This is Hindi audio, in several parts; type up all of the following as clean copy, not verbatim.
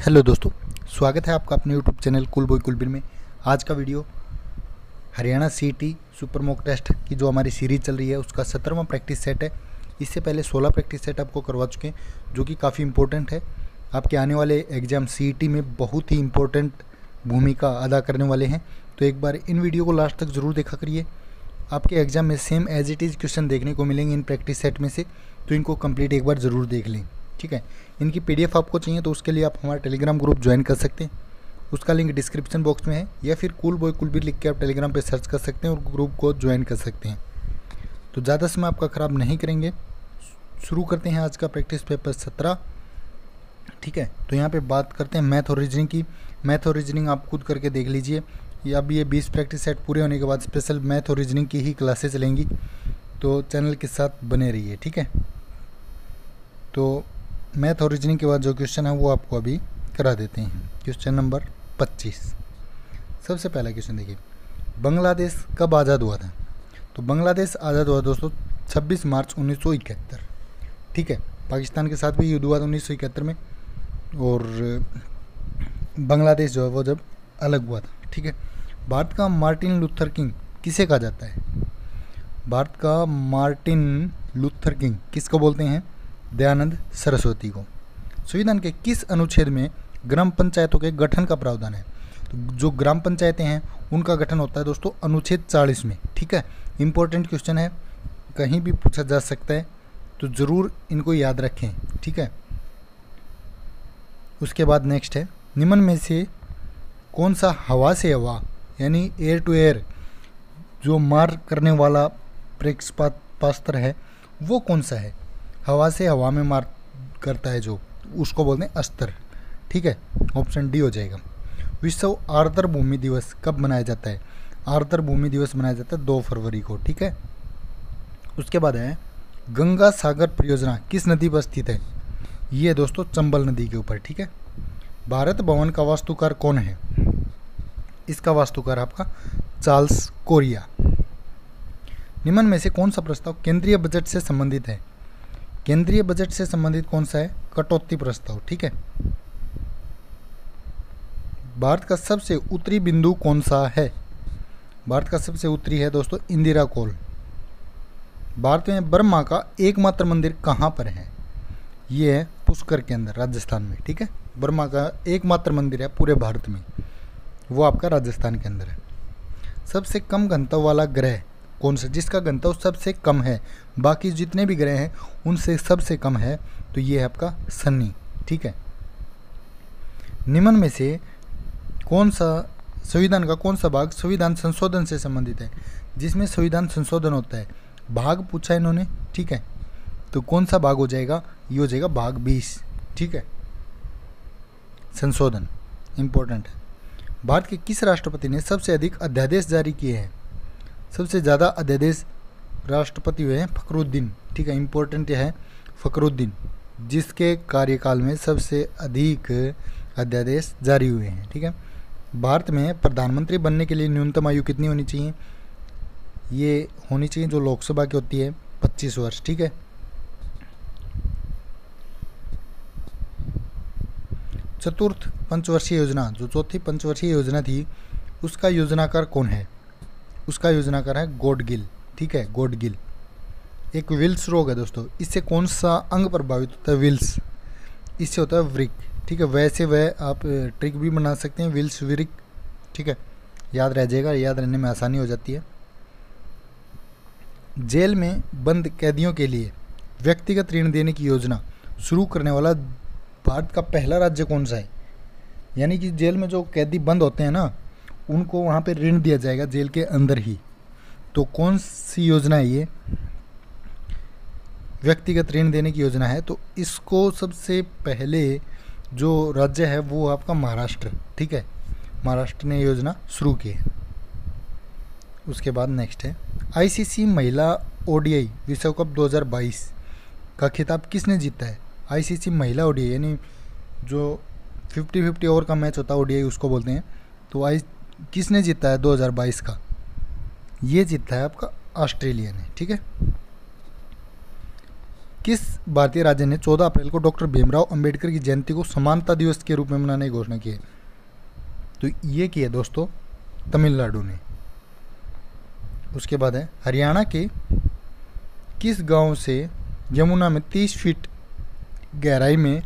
हेलो दोस्तों, स्वागत है आपका अपने YouTube channel cool boy Kulbir में। आज का video Haryana CET super mock test की जो हमारी सीरीज चल रही है उसका 17वां प्रैक्टिस सेट है। इससे पहले 16 प्रैक्टिस सेट आपको करवा चुके हैं, जो कि काफ़ी इंपॉर्टेंट है। आपके आने वाले एग्ज़ाम सीईटी में बहुत ही इंपॉर्टेंट भूमिका अदा करने वाले हैं। तो एक बार इन वीडियो को लास्ट तक ज़रूर देखा करिए। आपके एग्ज़ाम में same as it is question देखने को मिलेंगे इन प्रैक्टिस सेट में से, तो इनको कंप्लीट एक बार ज़रूर देख लें, ठीक है। इनकी पीडीएफ आपको चाहिए तो उसके लिए आप हमारा टेलीग्राम ग्रुप ज्वाइन कर सकते हैं। उसका लिंक डिस्क्रिप्शन बॉक्स में है, या फिर कुल बॉय कुलबीर लिख के आप टेलीग्राम पे सर्च कर सकते हैं और ग्रुप को ज्वाइन कर सकते हैं। तो ज़्यादा समय आपका ख़राब नहीं करेंगे, शुरू करते हैं आज का प्रैक्टिस पेपर 17, ठीक है। तो यहाँ पे बात करते हैं मैथ और रीजनिंग की। मैथ और रीजनिंग आप खुद करके देख लीजिए। अब ये 20 प्रैक्टिस सेट पूरे होने के बाद स्पेशल मैथ और रीजनिंग की ही क्लासेस चलेंगी, तो चैनल के साथ बने रहिए, ठीक है। तो मैथ और रीजनिंग के बाद जो क्वेश्चन है वो आपको अभी करा देते हैं। Question number 25। सबसे पहला क्वेश्चन देखिए, बांग्लादेश कब आज़ाद हुआ था? तो बांग्लादेश आज़ाद हुआ दोस्तों 26 मार्च 1971, ठीक है। पाकिस्तान के साथ भी युद्ध हुआ था 1971 में, और बांग्लादेश जो है वो जब अलग हुआ था, ठीक है। भारत का मार्टिन लूथर किंग किसे कहा जाता है? भारत का मार्टिन लूथर किंग किसको बोलते हैं? दयानंद सरस्वती को। संविधान के किस अनुच्छेद में ग्राम पंचायतों के गठन का प्रावधान है? तो जो ग्राम पंचायतें हैं उनका गठन होता है दोस्तों अनुच्छेद 40 में, ठीक है। इंपॉर्टेंट क्वेश्चन है, कहीं भी पूछा जा सकता है, तो ज़रूर इनको याद रखें, ठीक है। उसके बाद नेक्स्ट है, निम्न में से कौन सा हवा से हवा यानी एयर टू एयर जो मार करने वाला प्रक्षेपास्त्र है वो कौन सा है? हवा से हवा में मार करता है जो, उसको बोलते हैं अस्त्र, ठीक है। ऑप्शन डी हो जाएगा। विश्व आर्द्र भूमि दिवस कब मनाया जाता है? आर्द्र भूमि दिवस मनाया जाता है 2 फरवरी को, ठीक है। उसके बाद है, गंगा सागर परियोजना किस नदी पर स्थित है? ये दोस्तों चंबल नदी के ऊपर, ठीक है। भारत भवन का वास्तुकार कौन है? इसका वास्तुकार आपका चार्ल्स कोरिया। निम्न में से कौन सा प्रस्ताव केंद्रीय बजट से संबंधित है? केंद्रीय बजट से संबंधित कौन सा है? कटौती प्रस्ताव, ठीक है। भारत का सबसे उत्तरी बिंदु कौन सा है? भारत का सबसे उत्तरी है दोस्तों इंदिरा कोल। भारत में ब्रह्मा का एकमात्र मंदिर कहाँ पर है? ये है पुष्कर के अंदर, राजस्थान में, ठीक है। ब्रह्मा का एकमात्र मंदिर है पूरे भारत में, वो आपका राजस्थान के अंदर है। सबसे कम घनत्व वाला ग्रह कौन सा, जिसका घनत्व सबसे कम है, बाकी जितने भी ग्रह हैं उनसे सबसे कम है, तो ये है आपका शनि, ठीक है। निम्न में से कौन सा संविधान का कौन सा भाग संविधान संशोधन से संबंधित है? जिसमें संविधान संशोधन होता है, भाग पूछा इन्होंने, ठीक है। तो कौन सा भाग हो जाएगा? ये हो जाएगा भाग 20, ठीक है। संशोधन इंपॉर्टेंट है। भारत के किस राष्ट्रपति ने सबसे अधिक अध्यादेश जारी किए हैं? सबसे ज़्यादा अध्यादेश राष्ट्रपति हुए हैं फखरुद्दीन, ठीक है। इंपॉर्टेंट है फखरुद्दीन, जिसके कार्यकाल में सबसे अधिक अध्यादेश जारी हुए हैं, ठीक है। भारत में प्रधानमंत्री बनने के लिए न्यूनतम आयु कितनी होनी चाहिए? ये होनी चाहिए जो लोकसभा की होती है 25 वर्ष, ठीक है। चतुर्थ पंचवर्षीय योजना, जो चौथी पंचवर्षीय योजना थी, उसका योजनाकार कौन है? उसका योजनाकार है गॉडगिल, ठीक है, गॉडगिल। एक विल्स रोग है दोस्तों, इससे कौन सा अंग प्रभावित होता है? विल्स, इससे होता है वृक, ठीक है। वैसे वह आप ट्रिक भी बना सकते हैं, विल्स वृक, ठीक है, याद रह जाएगा, याद रहने में आसानी हो जाती है। जेल में बंद कैदियों के लिए व्यक्तिगत ऋण देने की योजना शुरू करने वाला भारत का पहला राज्य कौन सा है? यानी कि जेल में जो कैदी बंद होते हैं ना, उनको वहाँ पे ऋण दिया जाएगा जेल के अंदर ही। तो कौन सी योजना है ये? व्यक्तिगत ऋण देने की योजना है। तो इसको सबसे पहले जो राज्य है वो आपका महाराष्ट्र, ठीक है। महाराष्ट्र ने योजना शुरू की है। उसके बाद नेक्स्ट है, आईसीसी महिला ओडीआई विश्व कप 2022 का खिताब किसने जीता है? आईसीसी महिला ओडीआई यानी जो 50-50 ओवर का मैच होता है ओडीआई उसको बोलते हैं। तो किसने जीता है 2022 का? ये जीता है आपका ऑस्ट्रेलिया ने, ठीक है। किस भारतीय राज्य ने 14 अप्रैल को डॉक्टर भीमराव अंबेडकर की जयंती को समानता दिवस के रूप में मनाने की घोषणा की है? तो ये की है दोस्तों तमिलनाडु ने। उसके बाद है हरियाणा के किस गांव से यमुना में 30 फीट गहराई में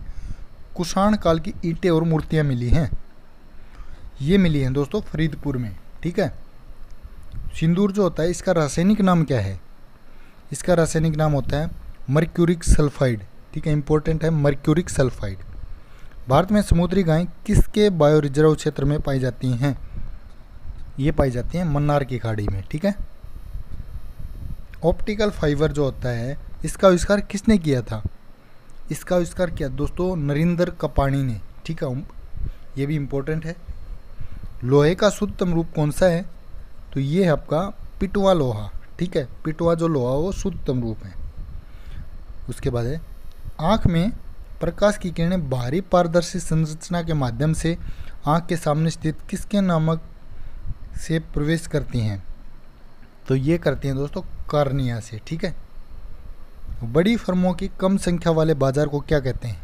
कुषाण काल की ईंटें और मूर्तियां मिली हैं? ये मिली हैं दोस्तों फरीदपुर में। ठीक है। सिंदूर जो होता है इसका रासायनिक नाम क्या है? इसका रासायनिक नाम होता है मर्क्यूरिक सल्फाइड। ठीक है, इंपॉर्टेंट है मर्क्यूरिक सल्फाइड। भारत में समुद्री गायें किसके बायो रिजर्व क्षेत्र में पाई जाती हैं? ये पाई जाती हैं मन्नार की खाड़ी में। ठीक है। ऑप्टिकल फाइबर जो होता है इसका आविष्कार किसने किया था? इसका आविष्कार किया दोस्तों नरेंद्र कपाणी ने। ठीक है, ये भी इम्पोर्टेंट है। लोहे का शुद्धतम रूप कौन सा है? तो ये है आपका पिटवा लोहा। ठीक है, पिटवा जो लोहा वो शुद्धतम रूप है। उसके बाद है आँख में प्रकाश की किरणें बाहरी पारदर्शी संरचना के माध्यम से आँख के सामने स्थित किसके नामक से प्रवेश करती हैं? तो ये करती हैं दोस्तों कार्निया से। ठीक है। बड़ी फर्मों की कम संख्या वाले बाजार को क्या कहते हैं?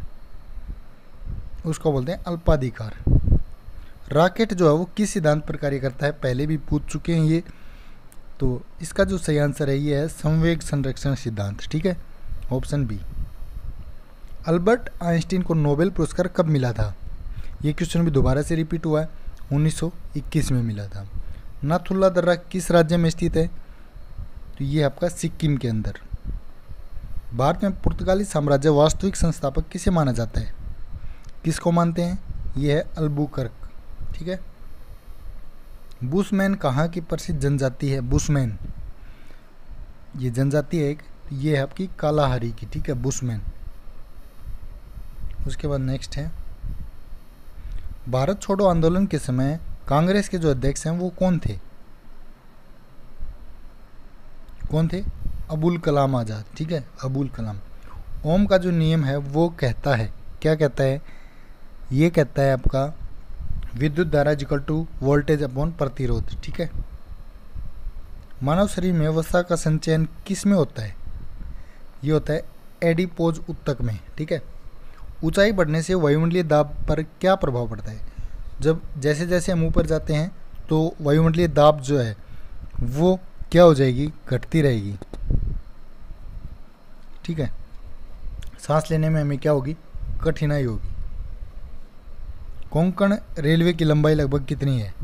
उसको बोलते हैं अल्पाधिकार। रॉकेट जो है वो किस सिद्धांत पर कार्य करता है? पहले भी पूछ चुके हैं ये। तो इसका जो सही आंसर है ये है संवेग संरक्षण सिद्धांत। ठीक है, ऑप्शन बी। अल्बर्ट आइंस्टीन को नोबेल पुरस्कार कब मिला था? ये क्वेश्चन भी दोबारा से रिपीट हुआ है। 1921 में मिला था। नाथुल्ला दर्रा किस राज्य में स्थित है? तो ये आपका सिक्किम के अंदर। भारत में पुर्तगाली साम्राज्य वास्तविक संस्थापक किसे माना जाता है? किसको मानते हैं? ये है अल्बुकर्क। ठीक है। बुशमैन कहाँ की प्रसिद्ध जनजाति है? बुशमैन ये जनजाति है एक, ये है आपकी कालाहारी की। ठीक है, बुशमैन। उसके बाद नेक्स्ट है भारत छोड़ो आंदोलन के समय कांग्रेस के जो अध्यक्ष हैं वो कौन थे? कौन थे? अबुल कलाम आज़ाद। ठीक है, अबुल कलाम। ओम का जो नियम है वो कहता है, क्या कहता है? ये कहता है आपका विद्युत धारा इक्वल टू वोल्टेज अपॉन प्रतिरोध। ठीक है। मानव शरीर में वसा का संचयन किस में होता है? ये होता है एडिपोज ऊतक में। ठीक है। ऊंचाई बढ़ने से वायुमंडलीय दाब पर क्या प्रभाव पड़ता है? जब जैसे जैसे हम ऊपर जाते हैं तो वायुमंडलीय दाब जो है वो क्या हो जाएगी? घटती रहेगी। ठीक है। सांस लेने में हमें क्या होगी? कठिनाई होगी। कोंकण रेलवे की लंबाई लगभग कितनी है?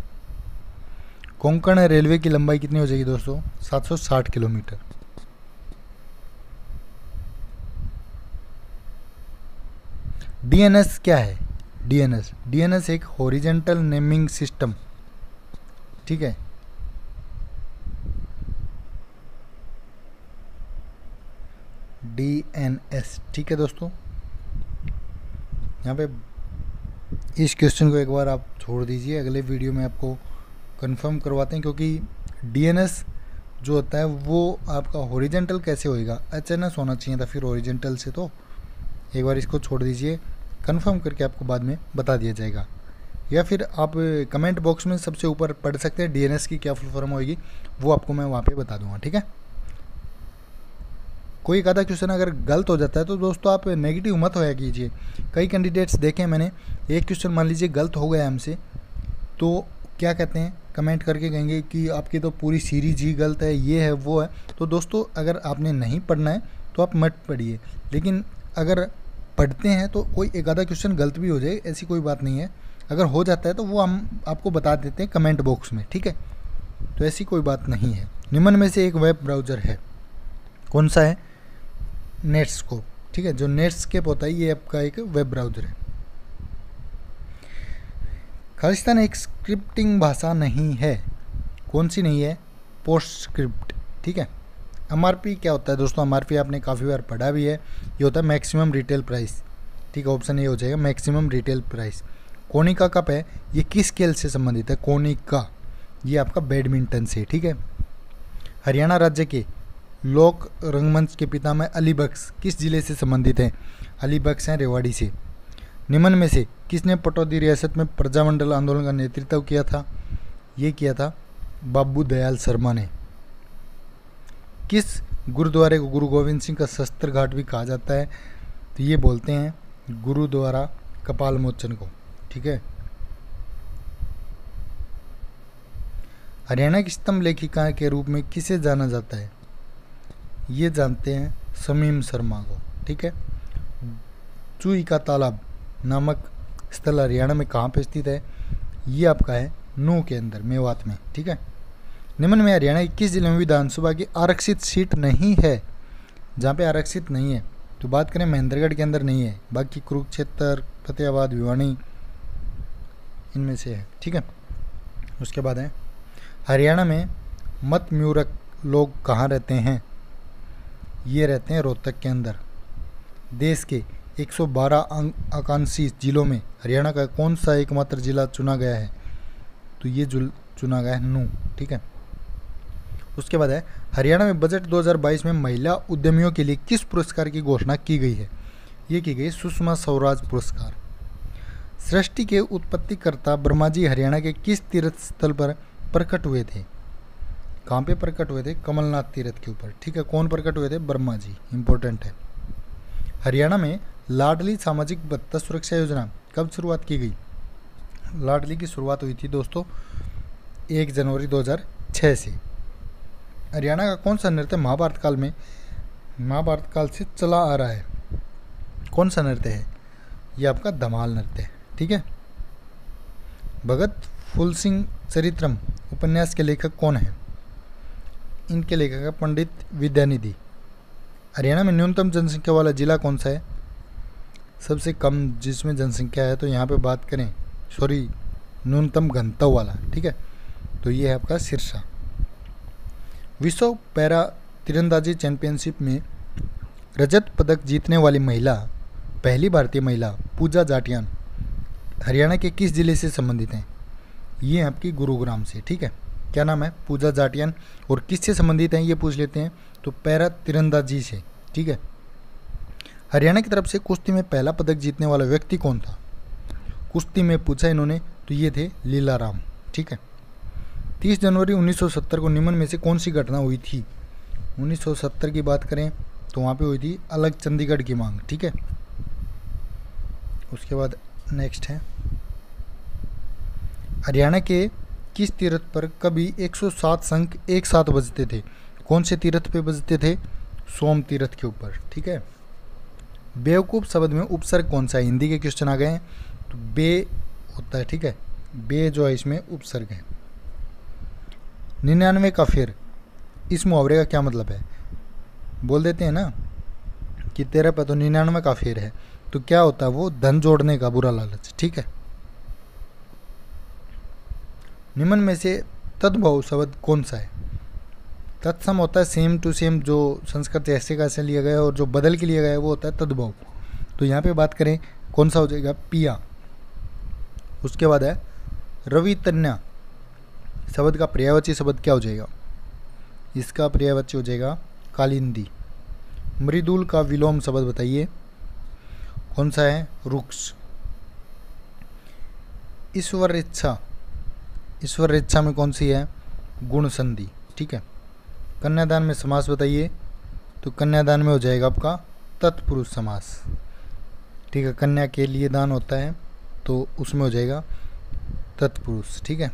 कोंकण रेलवे की लंबाई कितनी हो जाएगी दोस्तों? 760 किलोमीटर। डीएनएस क्या है? डीएनएस एक हॉरिजेंटल नेमिंग सिस्टम। ठीक है। डीएनएस। ठीक है दोस्तों, यहाँ पे इस क्वेश्चन को एक बार आप छोड़ दीजिए, अगले वीडियो में आपको कंफर्म करवाते हैं, क्योंकि डीएनएस जो होता है वो आपका हॉरिजेंटल कैसे होएगा? एचएनएस होना चाहिए था फिर हॉरिजेंटल से। तो एक बार इसको छोड़ दीजिए, कंफर्म करके आपको बाद में बता दिया जाएगा, या फिर आप कमेंट बॉक्स में सबसे ऊपर पढ़ सकते हैं डीएनएस की क्या फुल फॉर्म होएगी, वो आपको मैं वहाँ पे बता दूंगा। ठीक है। कोई एक आधा क्वेश्चन अगर गलत हो जाता है तो दोस्तों आप नेगेटिव मत होया कीजिए। कई कैंडिडेट्स देखे मैंने, एक क्वेश्चन मान लीजिए गलत हो गया हमसे, तो क्या कहते हैं कमेंट करके कहेंगे कि आपकी तो पूरी सीरीज ही गलत है, ये है वो है। तो दोस्तों अगर आपने नहीं पढ़ना है तो आप मत पढ़िए, लेकिन अगर पढ़ते हैं तो कोई एक आधा क्वेश्चन गलत भी हो जाए, ऐसी कोई बात नहीं है। अगर हो जाता है तो वो हम आपको बता देते हैं कमेंट बॉक्स में। ठीक है, तो ऐसी कोई बात नहीं है। निम्न में से एक वेब ब्राउज़र है, कौन सा है? नेटस्कोप। ठीक है, जो नेटस्केप होता है ये आपका एक वेब ब्राउज़र है। खालिस्तान एक स्क्रिप्टिंग भाषा नहीं है, कौन सी नहीं है? पोस्टस्क्रिप्ट। ठीक है। एमआरपी क्या होता है दोस्तों? एमआरपी आपने काफ़ी बार पढ़ा भी है, ये होता है मैक्सिमम रिटेल प्राइस। ठीक है, ऑप्शन ए हो जाएगा मैक्सिमम रिटेल प्राइस। कोनिका कप है, ये किस खेल से संबंधित है? कोनिका ये आपका बैडमिंटन से। ठीक है। हरियाणा राज्य के लोक रंगमंच के पितामह अली बख्श किस जिले से संबंधित हैं? अली बख्श हैं रेवाड़ी से। निम्न में से किसने पटौदी रियासत में प्रजामंडल आंदोलन का नेतृत्व किया था? ये किया था बाबू दयाल शर्मा ने। किस गुरुद्वारे को गुरु गोविंद सिंह का शस्त्र घाट भी कहा जाता है, तो ये बोलते हैं गुरुद्वारा कपाल मोचन को। ठीक है। हरियाणा की स्तंभ लेखिका के रूप में किसे जाना जाता है? ये जानते हैं शमीम शर्मा को। ठीक है। चूई का तालाब नामक स्थल हरियाणा में कहाँ पे स्थित है? ये आपका है नूह के अंदर, मेवात में। ठीक है। निम्न में हरियाणा की किस जिले में विधानसभा की आरक्षित सीट नहीं है? जहाँ पे आरक्षित नहीं है तो बात करें महेंद्रगढ़ के अंदर नहीं है, बाकी कुरुक्षेत्र, फतेहाबाद, भिवानी इनमें से है। ठीक है। उसके बाद है हरियाणा में मत म्यूरक लोग कहाँ रहते हैं? ये रहते हैं रोहतक के अंदर। देश के 112 आकांक्षी जिलों में हरियाणा का कौन सा एकमात्र जिला चुना गया है? तो ये चुना गया है नूह। ठीक है। उसके बाद है हरियाणा में बजट 2022 में महिला उद्यमियों के लिए किस पुरस्कार की घोषणा की गई है? ये की गई सुषमा स्वराज पुरस्कार। सृष्टि के उत्पत्तिकर्ता ब्रह्मा जी हरियाणा के किस तीर्थ स्थल पर प्रकट हुए थे? कहाँ पे प्रकट हुए थे? कमलनाथ तीर्थ के ऊपर। ठीक है। कौन प्रकट हुए थे? ब्रह्मा जी। इंपॉर्टेंट है। हरियाणा में लाडली सामाजिक भत्ता सुरक्षा योजना कब शुरुआत की गई? लाडली की शुरुआत हुई थी दोस्तों 1 जनवरी 2006 से। हरियाणा का कौन सा नृत्य महाभारत काल से चला आ रहा है? कौन सा नृत्य है? ये आपका धमाल नृत्य है। ठीक है। भगत फूल सिंह चरित्रम उपन्यास के लेखक कौन है? इनके लेखक है पंडित विद्यानिधि। हरियाणा में न्यूनतम जनसंख्या वाला जिला कौन सा है? सबसे कम जिसमें जनसंख्या है, तो यहाँ पे बात करें, सॉरी, न्यूनतम घनत्व वाला। ठीक है। तो ये है आपका सिरसा। विश्व पैरा तीरंदाजी चैंपियनशिप में रजत पदक जीतने वाली पहली भारतीय महिला पूजा जाटियान हरियाणा के किस जिले से संबंधित हैं? ये आपकी गुरुग्राम से। ठीक है। क्या नाम है? पूजा जाटियान। और किससे संबंधित हैं ये पूछ लेते हैं, तो पैरा तीरंदाजी से। ठीक है। हरियाणा की तरफ से कुश्ती में पहला पदक जीतने वाला व्यक्ति कौन था? कुश्ती में पूछा इन्होंने, तो ये थे लीलाराम। ठीक है। 30 जनवरी 1970 को निम्न में से कौन सी घटना हुई थी? 1970 की बात करें तो वहाँ पे हुई थी अलग चंडीगढ़ की मांग। ठीक है। उसके बाद नेक्स्ट है हरियाणा के किस तीर्थ पर कभी 107 शंख एक साथ बजते थे? कौन से तीर्थ पे बजते थे? सोम तीर्थ के ऊपर। ठीक है। बेवकूफ़ शब्द में उपसर्ग कौन सा है? हिंदी के क्वेश्चन आ गए हैं, तो बे होता है। ठीक है। बे जो है इसमें उपसर्ग है। 99 का फेर, इस मुहावरे का क्या मतलब है? बोल देते हैं ना कि तेरा पे तो 99 का फेर है, तो क्या होता है? वो धन जोड़ने का बुरा लालच। ठीक है। निम्न में से तद्भव शब्द कौन सा है? तत्सम होता है सेम टू सेम, जो संस्कृत ऐसे का ऐसे लिया गया है, और जो बदल के लिया गया है वो होता है तद्भव। तो यहाँ पे बात करें कौन सा हो जाएगा? पिया। उसके बाद है रवितन्या शब्द का पर्यायवाची शब्द क्या हो जाएगा? इसका पर्यायवाची हो जाएगा कालिंदी। मृदुल का विलोम शब्द बताइए, कौन सा है? रुक्ष। ईश्वर इच्छा में कौन सी है? गुण संधि। ठीक है। कन्यादान में समास बताइए, तो कन्यादान में हो जाएगा आपका तत्पुरुष समास। ठीक है। कन्या के लिए दान होता है, तो उसमें हो जाएगा तत्पुरुष। ठीक है।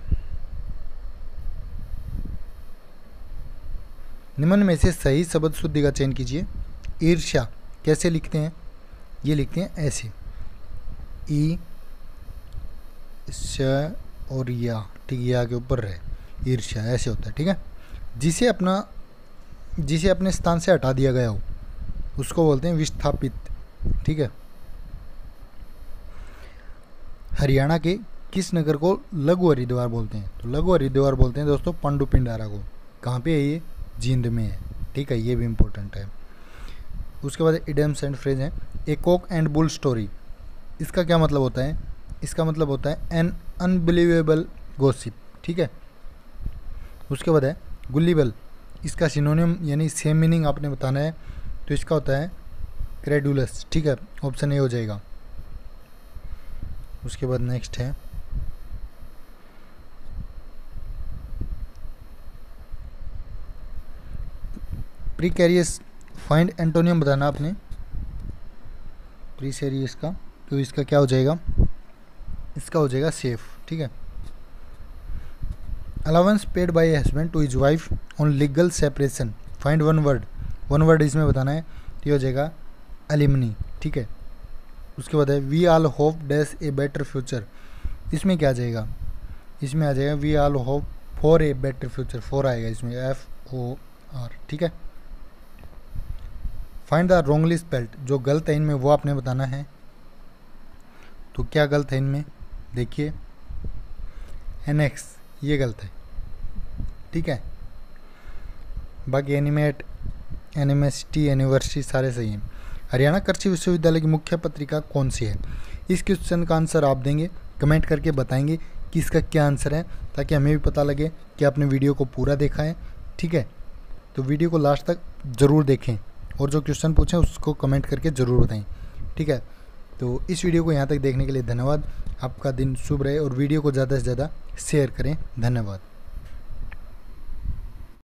निम्न में से सही शब्द शुद्धि का चयन कीजिए। ईर्ष्या कैसे लिखते हैं? ये लिखते हैं ऐसे, ई श और या। ठीक है। या के ऊपर रहे, ईर्ष्या ऐसे होता है। ठीक है। जिसे अपने स्थान से हटा दिया गया हो उसको बोलते हैं विस्थापित। ठीक है। हरियाणा के किस नगर को लघु हरिद्वार बोलते हैं? तो लघु हरिद्वार बोलते हैं दोस्तों पंडुपिंडारा को। कहाँ पे है ये? जींद में है। ठीक है। ये भी इम्पोर्टेंट है। उसके बाद इडियम्स एंड फ्रेज हैं। ए कॉक एंड बुल स्टोरी, इसका क्या मतलब होता है? इसका मतलब होता है एन अनबिलीवेबल गॉसिप। ठीक है। उसके बाद है गुलिबल, इसका सिनोनिम यानी सेम मीनिंग आपने बताना है, तो इसका होता है क्रेडुलस। ठीक है। ऑप्शन ए हो जाएगा। उसके बाद नेक्स्ट है प्रीकैरियस फाइंड एंटोनियम बताना आपने प्रीकैरियस का, तो इसका क्या हो जाएगा, इसका हो जाएगा सेफ। ठीक है। Allowance paid by husband to his wife on legal separation, find one word इसमें बताना है, तो ये हो जाएगा एलिमनी। ठीक है। उसके बाद है we all hope dash a better future, इसमें क्या आ जाएगा, इसमें आ जाएगा we all hope for a better future, for आएगा इसमें FOR। ठीक है। फाइंड द रॉन्गली स्पेल्ड, जो गलत है इनमें वो आपने बताना है। तो क्या गलत है इनमें, देखिए NX ये गलत है। ठीक है। बाकी एनिमेट, एनिमेसिटी, यूनिवर्सिटी सारे सही हैं। हरियाणा कृषि विश्वविद्यालय की मुख्य पत्रिका कौन सी है, इस क्वेश्चन का आंसर आप देंगे, कमेंट करके बताएंगे कि इसका क्या आंसर है, ताकि हमें भी पता लगे कि आपने वीडियो को पूरा देखा है। ठीक है। तो वीडियो को लास्ट तक ज़रूर देखें और जो क्वेश्चन पूछें उसको कमेंट करके ज़रूर बताएं। ठीक है। तो इस वीडियो को यहाँ तक देखने के लिए धन्यवाद। आपका दिन शुभ रहे और वीडियो को ज़्यादा से ज़्यादा शेयर करें। धन्यवाद।